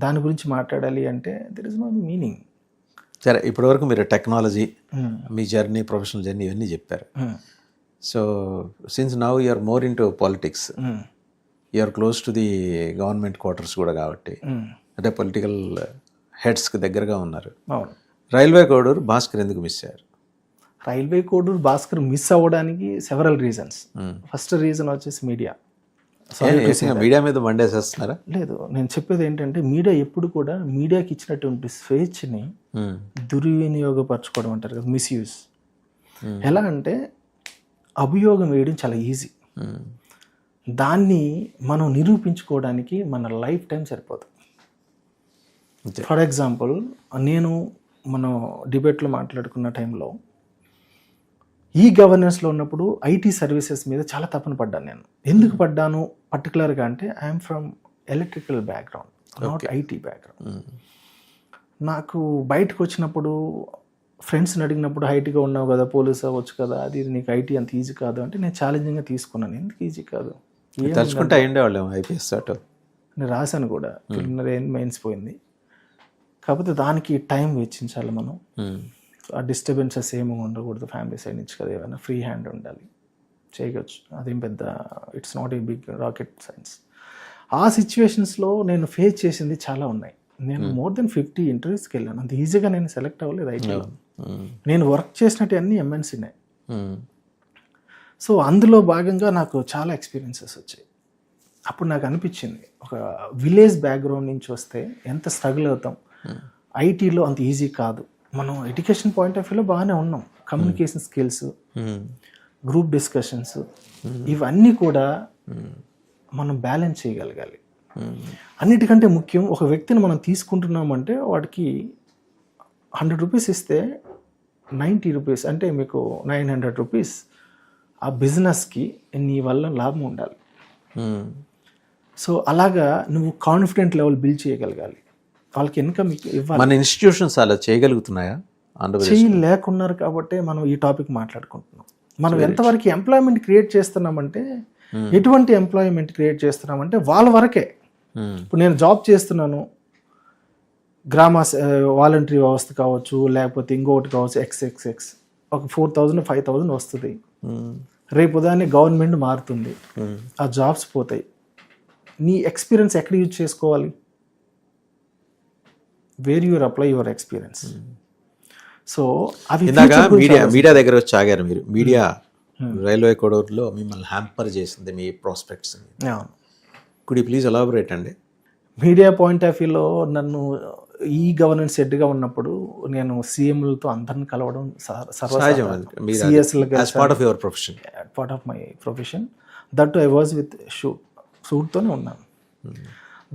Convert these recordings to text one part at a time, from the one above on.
దాని గురించి మాట్లాడాలి అంటే దెర్ ఇస్ నో మీనింగ్. సరే, ఇప్పటివరకు మీరు టెక్నాలజీ, మీ జర్నీ, ప్రొఫెషనల్ జర్నీ ఇవన్నీ చెప్పారు. So since now you're more into politics, you're close to the government quarters కూడా కాబట్టి, అంటే పొలిటికల్ హెడ్స్కి దగ్గరగా ఉన్నారు. అవును. రైల్వే కోడూరు భాస్కర్ ఎందుకు మిస్ అయ్యారు? రైల్వే కోడూరు భాస్కర్ మిస్ అవ్వడానికి సెవరల్ రీజన్స్. ఫస్ట్ రీజన్ వచ్చేసి మీడియా. మీడియా మీద మండేసేస్తున్నారా? లేదు, నేను చెప్పేది ఏంటంటే మీడియా ఎప్పుడు కూడా మీడియాకి ఇచ్చినటువంటి స్వేచ్ఛని దుర్వినియోగపరచుకోవడం అంటారు కదా, మిస్యూజ్. ఎలా అంటే అభియోగం వేయడం చాలా ఈజీ, దాన్ని మనం నిరూపించుకోవడానికి మన లైఫ్ టైం సరిపోదు. ఫర్ ఎగ్జాంపుల్, మనం డిబేట్లో మాట్లాడుకున్న టైంలో ఈ గవర్నెన్స్లో ఉన్నప్పుడు ఐటీ సర్వీసెస్ మీద చాలా తపన పడ్డాను నేను. ఎందుకు పడ్డాను పర్టికులర్గా అంటే I'm from electrical background, not IT background. నాకు బయటకు వచ్చినప్పుడు ఫ్రెండ్స్ని అడిగినప్పుడు ఐటీగా ఉన్నావు కదా, పోలీస్ అవ్వచ్చు కదా, అది నీకు ఐటీ అంత ఈజీ కాదు అంటే నేను ఛాలెంజింగ్గా తీసుకున్నాను. ఎందుకు ఈజీ కాదు, తలుచుకుంటే అయ్యేవాళ్ళం ఐపీఎస్ అటు. నేను రాశాను కూడా, మెయిన్స్ పోయింది. కాకపోతే దానికి టైం వెచ్చించాలి మనం. ఆ డిస్టర్బెన్సెస్ ఏమీ ఉండకూడదు ఫ్యామిలీ సైడ్ నుంచి కదా, ఏమైనా ఫ్రీ హ్యాండ్ ఉండాలి, చేయవచ్చు. అదేం పెద్ద it's not a big rocket science. ఆ సిచ్యువేషన్స్లో నేను ఫేస్ చేసింది చాలా ఉన్నాయి. నేను మోర్ దెన్ 50 ఇంటర్వ్యూస్కి వెళ్ళాను. అంత ఈజీగా నేను సెలెక్ట్ అవ్వలేదు ఐటీలో. నేను వర్క్ చేసినట్టు అన్నీ ఎంఎన్సీనే. సో అందులో భాగంగా నాకు చాలా ఎక్స్పీరియన్సెస్ వచ్చాయి. అప్పుడు నాకు అనిపించింది, ఒక విలేజ్ బ్యాక్గ్రౌండ్ నుంచి వస్తే ఎంత స్ట్రగుల్ అవుతాం, ఐటీలో అంత ఈజీ కాదు. మనం ఎడ్యుకేషన్ పాయింట్ ఆఫ్ వ్యూలో బాగానే ఉన్నాం, కమ్యూనికేషన్ స్కిల్స్, గ్రూప్ డిస్కషన్స్, ఇవన్నీ కూడా మనం బ్యాలెన్స్ చేయగలగాలి. అన్నిటికంటే ముఖ్యం, ఒక వ్యక్తిని మనం తీసుకుంటున్నామంటే వాడికి 100 రూపీస్ ఇస్తే 90 రూపీస్ అంటే మీకు 900 రూపీస్ ఆ బిజినెస్కి నీ వల్ల లాభం ఉండాలి. సో అలాగా నువ్వు కాన్ఫిడెంట్ లెవెల్ బిల్డ్ చేయగలగాలి. వాళ్ళకి ఇన్కమ్ ఇవ్వాలి. మన ఇన్స్టిట్యూషన్స్ అలా చేయగలుగుతున్నాయా? చేయలేకున్నారు కాబట్టి మనం ఈ టాపిక్ మాట్లాడుకుంటున్నాం. మనం ఎంతవరకు ఎంప్లాయ్మెంట్ క్రియేట్ చేస్తున్నామంటే, ఎటువంటి ఎంప్లాయ్మెంట్ క్రియేట్ చేస్తున్నామంటే వాళ్ళ వరకే. ఇప్పుడు నేను జాబ్ చేస్తున్నాను, గ్రామ వాలంటరీ వ్యవస్థ కావచ్చు, లేకపోతే ఇంకొకటి కావచ్చు, ఎక్స్ఎక్స్ఎక్స్ ఒక 4,000 5,000 వస్తుంది. రేపు ఉదయాన్నే గవర్నమెంట్ మారుతుంది, ఆ జాబ్స్ పోతాయి. నీ ఎక్స్పీరియన్స్ ఎక్కడ యూజ్ చేసుకోవాలి? Where you're apply your experience. So అది మీడియా దగ్గర వచ్చి ఆగారు మీరు. మీడియా రైల్వే కోడూరులో మిమ్మల్ని హ్యాంపర్ చేసింది మీ prospects. Could you please elaborate అండి? మీడియా పాయింట్ ఆఫ్ వ్యూలో నన్ను ఈ గవర్నెన్స్ హెడ్గా ఉన్నప్పుడు నేను సీఎంలతో అందరిని కలవడం part of my profession. That I was with షూట్తోనే ఉన్నాను.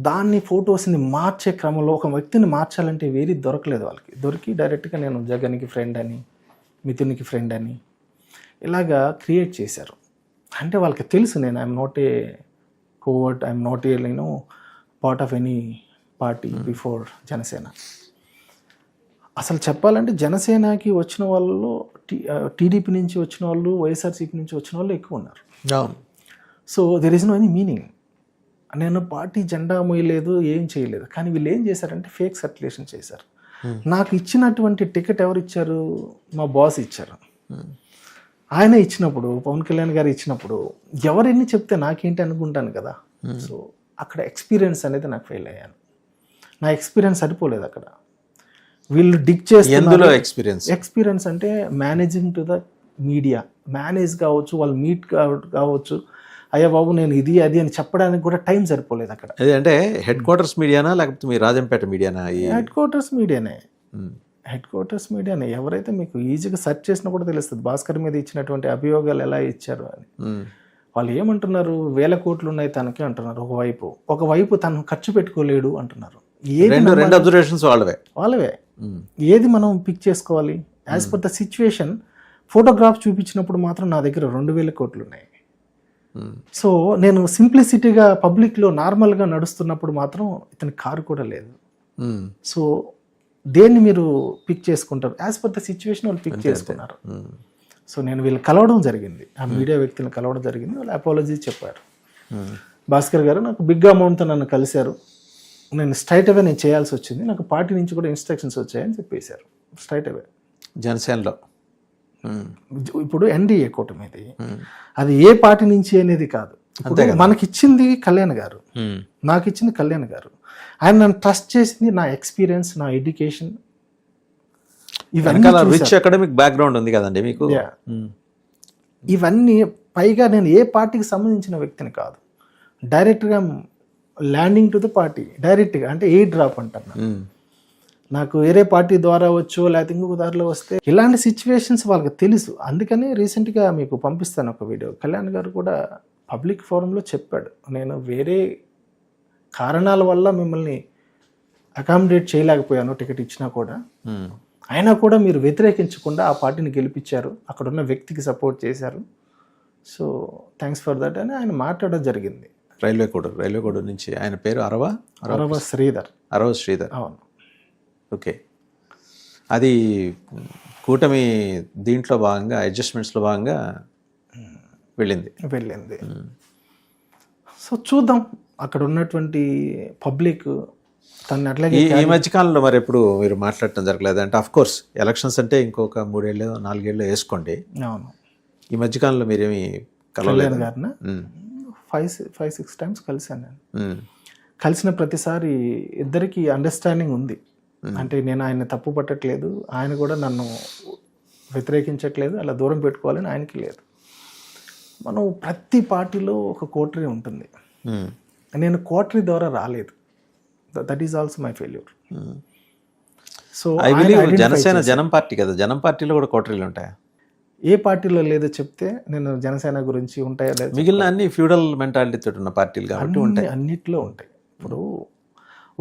దాన్ని ఫొటోస్ని మార్చే క్రమంలో ఒక వ్యక్తిని మార్చాలంటే వేరే దొరకలేదు వాళ్ళకి. దొరికి డైరెక్ట్గా నేను జగన్కి ఫ్రెండ్ అని, మిథున్కి ఫ్రెండ్ అని ఇలాగా క్రియేట్ చేశారు. అంటే వాళ్ళకి తెలుసు నేను I'm not a covert, I'm not a part of any party before Janasena. అసలు చెప్పాలంటే జనసేనకి వచ్చిన వాళ్ళలో టీడీపీ నుంచి వచ్చిన వాళ్ళు, వైఎస్ఆర్సీపీ నుంచి వచ్చిన వాళ్ళు ఎక్కువ ఉన్నారు. So there is no any meaning. నేను పార్టీ జెండా మోయలేదు, ఏం చేయలేదు. కానీ వీళ్ళు ఏం చేశారంటే ఫేక్ సర్క్యులేషన్ చేశారు. నాకు ఇచ్చినటువంటి టికెట్ ఎవరు ఇచ్చారు? మా బాస్ ఇచ్చారు. ఆయన ఇచ్చినప్పుడు, పవన్ కళ్యాణ్ గారు ఇచ్చినప్పుడు ఎవరెన్ని చెప్తే నాకేంటి అనుకుంటాను కదా. సో అక్కడ ఎక్స్పీరియన్స్ అనేది నాకు ఫెయిల్ అయ్యాను. నా ఎక్స్పీరియన్స్ సరిపోలేదు అక్కడ. వీళ్ళు డిక్ చేస్తున్నారు. ఎక్స్పీరియన్స్ అంటే managing to the media, manage కావచ్చు, వాళ్ళు మీట్ కావచ్చు. అయ్యా బాబు నేను ఇది అది అని చెప్పడానికి కూడా టైం సరిపోలేదు అక్కడ. అంటే హెడ్ క్వార్టర్స్ మీడియానా లేకపోతే మీ రాజంపేట మీడియానా? హెడ్ క్వార్టర్స్ మీడియానే. ఎవరైతే మీకు ఈజీగా సెర్చ్ చేసినా కూడా తెలుస్తుంది భాస్కర్ మీద ఇచ్చినటువంటి అభియోగాలు ఎలా ఇచ్చారు అని. వాళ్ళు ఏమంటున్నారు, 1000 కోట్లు ఉన్నాయి తనకి అంటున్నారు. ఒకవైపు తను ఖర్చు పెట్టుకోలేడు అంటున్నారు. వాళ్ళవే. ఏది మనం పిక్ చేసుకోవాలి? As per the situation. Photograph చూపించినప్పుడు మాత్రం నా దగ్గర 2000 కోట్లు ఉన్నాయి. సో నేను సింప్లిసిటీగా పబ్లిక్లో నార్మల్గా నడుస్తున్నప్పుడు మాత్రం ఇతని కారు కూడా లేదు. సో దేన్ని మీరు పిక్ చేసుకుంటారు? యాజ్ పర్ ద సిచ్యువేషన్ వాళ్ళు పిక్ చేసుకున్నారు. సో నేను వీళ్ళు కలవడం జరిగింది, ఆ మీడియా వ్యక్తులను కలవడం జరిగింది. వాళ్ళు అపాలజీ చెప్పారు. భాస్కర్ గారు నాకు బిగ్ అమౌంట్తో నన్ను కలిశారు, నేను స్ట్రైట్ అవే నేను చేయాల్సి వచ్చింది, నాకు పార్టీ నుంచి కూడా ఇన్స్ట్రక్షన్స్ వచ్చాయని చెప్పేశారు స్ట్రైట్ అవే. జనసేనలో ఇప్పుడు ఎన్డీఏ కూటమిది, అది ఏ పార్టీ నుంచి అనేది కాదు. మనకిచ్చింది కళ్యాణ్ గారు, నాకు ఇచ్చింది కళ్యాణ్ గారు. ఆయన నన్ను ట్రస్ట్ చేసింది నా ఎక్స్పీరియన్స్, నా ఎడ్యుకేషన్, ఇవన్నీ రిచ్ అకాడమిక్ బ్యాక్గ్రౌండ్ ఉంది కదండి మీకు. ఇవన్నీ పైగా నేను ఏ పార్టీకి సంబంధించిన వ్యక్తిని కాదు, డైరెక్ట్గా ల్యాండింగ్ టు ద పార్టీ డైరెక్ట్గా, అంటే ఏ డ్రాప్ అంటారు. నాకు వేరే పార్టీ ద్వారా వచ్చో లేకపోతే ఇంకొక దారిలో వస్తే ఇలాంటి సిచ్యువేషన్స్ వాళ్ళకి తెలుసు. అందుకని రీసెంట్గా మీకు పంపిస్తాను ఒక వీడియో. కళ్యాణ్ గారు కూడా పబ్లిక్ ఫోరంలో చెప్పాడు, నేను వేరే కారణాల వల్ల మిమ్మల్ని అకామిడేట్ చేయలేకపోయాను టికెట్ ఇచ్చినా కూడా, అయినా కూడా మీరు వ్యతిరేకించకుండా ఆ పార్టీని గెలిపించారు, అక్కడ ఉన్న వ్యక్తికి సపోర్ట్ చేశారు, సో థ్యాంక్స్ ఫర్ దట్ అని ఆయన మాట్లాడడం జరిగింది. రైల్వే కోడ్ నుంచి ఆయన పేరు అరవ శ్రీధర్. అవును. ఓకే, అది కూటమి దీంట్లో భాగంగా అడ్జస్ట్మెంట్స్లో భాగంగా వెళ్ళింది. సో చూద్దాం అక్కడ ఉన్నటువంటి పబ్లిక్ తను అట్లాగే. ఈ మధ్యకాలంలో మరి ఎప్పుడు మీరు మాట్లాడటం జరగలేదు అంటే? ఆఫ్ కోర్స్ ఎలక్షన్స్ అంటే ఇంకొక 3 ఏళ్ళు 4 ఏళ్ళు వేసుకోండి. అవును. ఈ మధ్యకాలంలో మీరేమి కళ్యాణ్ గారిన 5-6 టైమ్స్ కలిశాను నేను. కలిసిన ప్రతిసారి ఇద్దరికి అండర్స్టాండింగ్ ఉంది. అంటే నేను ఆయన తప్పు పట్టట్లేదు, ఆయన కూడా నన్ను వ్యతిరేకించట్లేదు, అలా దూరం పెట్టుకోవాలని ఆయనకి లేదు. మనం ప్రతి పార్టీలో ఒక కోటరీ ఉంటుంది. నేను కోటరీ ద్వారా రాలేదు, that is also my failure. So I believe Janasena జనం పార్టీ కదా, జనం పార్టీలో కూడా కోటరీలు ఉంటాయా? ఏ పార్టీలో లేదో చెప్తే నేను జనసేన గురించి ఉంటాయా లేదా? మిగిలిన అన్ని ఫ్యూడల్ మెంటాలిటీతో ఉన్న పార్టీలు కాబట్టి ఉంటాయి. అన్నిట్లో ఉంటాయి. ఇప్పుడు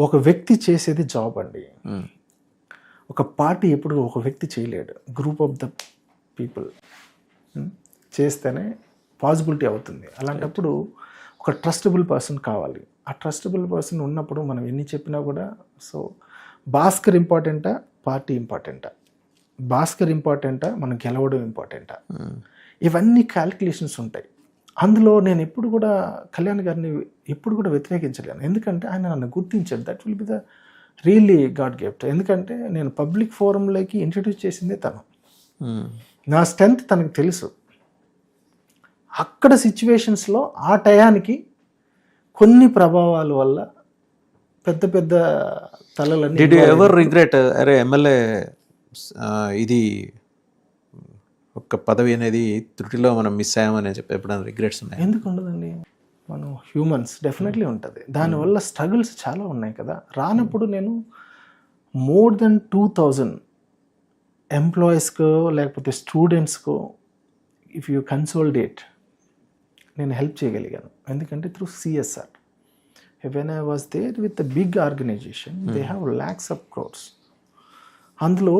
ఒక వ్యక్తి చేసేది జాబ్ అండి, ఒక పార్టీ ఎప్పుడు ఒక వ్యక్తి చేయలేడు, గ్రూప్ ఆఫ్ ద పీపుల్ చేస్తేనే పాసిబిలిటీ అవుతుంది. అలాంటప్పుడు ఒక ట్రస్టబుల్ పర్సన్ కావాలి. ఆ ట్రస్టబుల్ పర్సన్ ఉన్నప్పుడు మనం ఎన్ని చెప్పినా కూడా, సో భాస్కర్ ఇంపార్టెంటా పార్టీ ఇంపార్టెంటా, భాస్కర్ ఇంపార్టెంటా మనం గెలవడం ఇంపార్టెంటా, ఇవన్నీ క్యాలిక్యులేషన్స్ ఉంటాయి. అందులో నేను ఎప్పుడు కూడా కళ్యాణ్ గారిని ఎప్పుడు కూడా వ్యతిరేకించలేను, ఎందుకంటే ఆయన నన్ను గుర్తించాడు. That will be the really God gift. ఎందుకంటే నేను పబ్లిక్ ఫోరంలోకి ఇంట్రడ్యూస్ చేసిందే తను. నా స్ట్రెంత్ తనకు తెలుసు. అక్కడ సిచ్యువేషన్స్లో ఆ టయానికి కొన్ని ప్రభావాల వల్ల పెద్ద పెద్ద తలలన్నీ. డిడ్ యు ఎవర్ రిగ్రెట్, అరే ఎమ్మెల్యే ఇది ఒక పదవి అనేది త్రుటిలో మనం మిస్ అయ్యామని చెప్పి ఎప్పుడైనా రిగ్రెట్స్ ఉన్నాయి? ఎందుకు ఉండదండి, మనం హ్యూమన్స్, డెఫినెట్లీ ఉంటుంది. దానివల్ల స్ట్రగుల్స్ చాలా ఉన్నాయి కదా. రానప్పుడు నేను మోర్ దెన్ 2000 ఎంప్లాయీస్కో లేకపోతే స్టూడెంట్స్కో ఇఫ్ యూ కన్సోలిడేట్ నేను హెల్ప్ చేయగలిగాను. ఎందుకంటే through CSR. When I was there with the big organisation, they have lakhs of crores. అందులో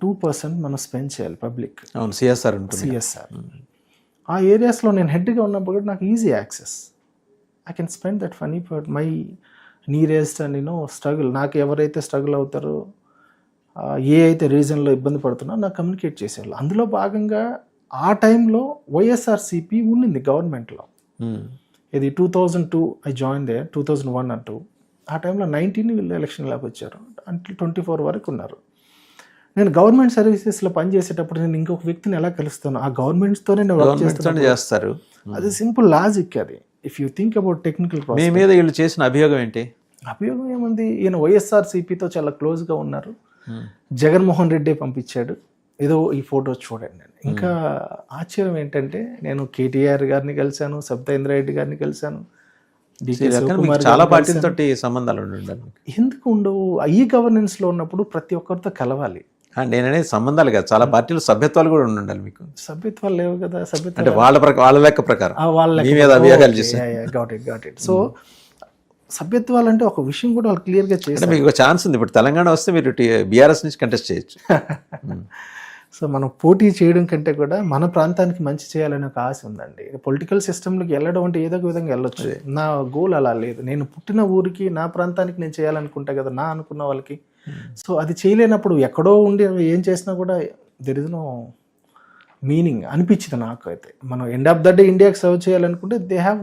2% మనం స్పెండ్ చేయాలి పబ్లిక్. అవును, CSR ఉంటుంది. CSR ఆ ఏరియాస్లో నేను హెడ్గా ఉన్నప్పుడు కూడా నాకు easy access. I can spend that money for my nearest and struggle. నాకు ఎవరైతే స్ట్రగుల్ అవుతారో, ఏ అయితే రీజన్లో ఇబ్బంది పడుతున్నా నాకు కమ్యూనికేట్ చేసేవాళ్ళు. అందులో భాగంగా ఆ టైంలో వైఎస్ఆర్సీపీ ఉండింది గవర్నమెంట్లో. ఇది 2002 ఐ జాయిన్ దే, 2001 and 2. ఆ టైంలో 19 వీళ్ళు ఎలక్షన్లోకి వచ్చారు, అంటే 24 వరకు ఉన్నారు. నేను గవర్నమెంట్ సర్వీసెస్లో పనిచేసేటప్పుడు నేను ఇంకొక వ్యక్తిని ఎలా కలుస్తాను? ఆ గవర్నమెంట్స్తోనే నేను వర్క్ చేస్తారు. అది సింపుల్ లాజిక్. అది if you think about technical process. మీ మీద వీళ్ళు చేసిన అభియోగం ఏంటి? అభియోగం ఏముంది, ఈయన వైఎస్ఆర్సీపీతో చాలా క్లోజ్గా ఉన్నారు, జగన్మోహన్ రెడ్డి పంపించాడు, ఏదో ఈ ఫోటో చూడండి. నేను ఇంకా ఆశ్చర్యం ఏంటంటే నేను కేటీఆర్ గారిని కలిశాను, సబితా రెడ్డి గారిని కలిశాను, చాలా పార్టీలతో సంబంధాలు ఉండాలి. ఎందుకు ఉండవు? ఈ గవర్నెన్స్లో ఉన్నప్పుడు ప్రతి ఒక్కరితో కలవాలి. నేననేది సంబంధాలు కాదు, చాలా పార్టీలు సభ్యత్వాలు కూడా ఉండాలి. మీకు సభ్యత్వాలు లేవు కదా. సభ్యత్వం అంటే వాళ్ళ లెక్క ప్రకారం గాట్ ఇట్. సో సభ్యత్వాలు అంటే ఒక విషయం కూడా వాళ్ళు క్లియర్గా చేస్తారు. మీకు ఒక ఛాన్స్ ఉంది, ఇప్పుడు తెలంగాణ వస్తే మీరు బీఆర్ఎస్ నుంచి కంటెస్ట్ చేయొచ్చు. సో మనం పోటీ చేయడం కంటే కూడా మన ప్రాంతానికి మంచి చేయాలనే ఒక ఆశ ఉందండి. పొలిటికల్ సిస్టంలోకి వెళ్ళడం అంటే ఏదో ఒక విధంగా వెళ్ళొచ్చు. నా గోల్ అలా లేదు. నేను పుట్టిన ఊరికి, నా ప్రాంతానికి నేను చేయాలనుకుంటా కదా, నా అనుకున్న వాళ్ళకి. సో అది చేయలేనప్పుడు ఎక్కడో ఉండి ఏం చేసినా కూడా దెర్ ఇస్ నో మీనింగ్ అనిపించింది నాకు అయితే. మనం ఎండ్ ఆఫ్ ద డే ఇండియాకి సర్వ్ చేయాలనుకుంటే దే హ్యావ్